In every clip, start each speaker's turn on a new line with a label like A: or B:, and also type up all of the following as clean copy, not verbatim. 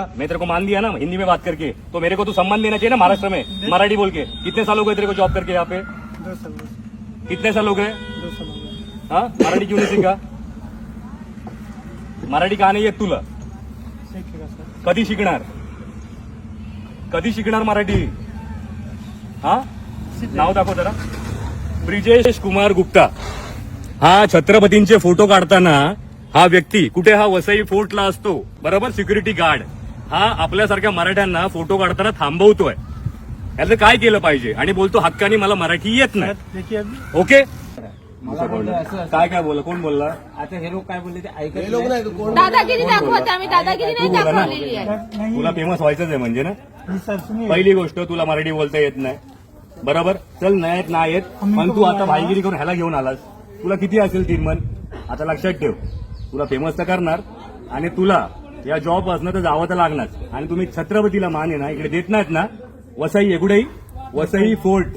A: मैं तेरे को मान दिया ना हिंदी में बात करके, तो मेरे को तू सम्मान देना चाहिए ना महाराष्ट्र में मराठी बोल के। कितने साल हो गए तेरे को जॉब करके यहाँ पे?
B: 2 साल
A: कितने साल हो गए?
B: 2 साल हो गए।
A: हाँ, मराठी क्यों नाही शिका? मराठी का नाही येत तुला?
B: शिकेगा सर।
A: कधी शिकणार? कधी शिकणार मराठी? हा, नाव दाखव जरा. ब्रिजेश कुमार गुप्ता. हा छत्रपतींचे फोटो काढताना हा व्यक्ती कुठे? हा वसई फोर्टला असतो, बरोबर, सिक्युरिटी गार्ड. हा आपल्यासारख्या मराठ्यांना फोटो काढताना थांबवतोय. याचं काय केलं पाहिजे? आणि बोलतो हक्कानी मला मराठी येत नाही.
B: देखिए अभी
A: ओके,
C: मला बोलले असं
A: काय काय बोलला? कोण बोलला?
C: आता हे लोक काय बोलले ते ऐकत नाही.
D: दादागिरी दाखवत आम्ही दादागिरी नाही
A: तू बोला ना.
D: दाखवलेली आहे.
B: नहीं
A: तुला फेमस व्हायचंच आहे म्हणजे ना.
B: जी सर सुनिए।
A: पहिली गोष्ट, तुला मराठी बोलता येत नाही, बरोबर. चल नाही येत, नाही येत, पण तू आता भाईगिरी करून ह्याला घेऊन आलास. तुला किती असेल 3 मन? आता लक्षात ठेव, तुला फेमस तर करणार आणि तुला या जॉब असणं तर जावं तर लागणार. आणि तुम्ही छत्रपतीला मान आहे ना इकडे देत नाहीत ना. वसई एकुडेही वसई फोर्ट,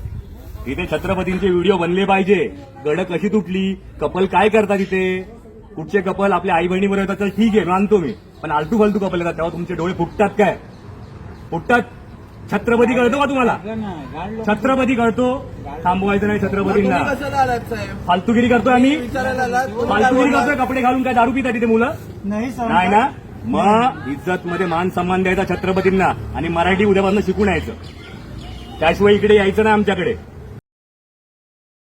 A: इथे छत्रपतींचे व्हिडिओ बनले पाहिजे. गड कशी तुटली, कपल काय करतात इथे, कुठचे कपल आपल्या आई बहिणी बरोबर येतात तर ठीक आहे, मानतो मी, पण आलतू फालतू कपल येतात तेव्हा तुमचे डोळे फुटतात. काय फुटतात? छत्रपती कळतो का तुम्हाला? छत्रपती कळतो? थांबवायचं नाही छत्रपतींना. फालतूगिरी करतोय आम्ही, फालतूगिरी करतोय. कपडे घालून काय दारू पितात तिथे मुलं?
B: नहीं सर।
A: नाही ना. मग इज्जत मध्ये मान सन्मान द्यायचा छत्रपतींना आणि मराठी उद्यापासून शिकून यायचं. त्याशिवाय इकडे यायचं नाही आमच्याकडे.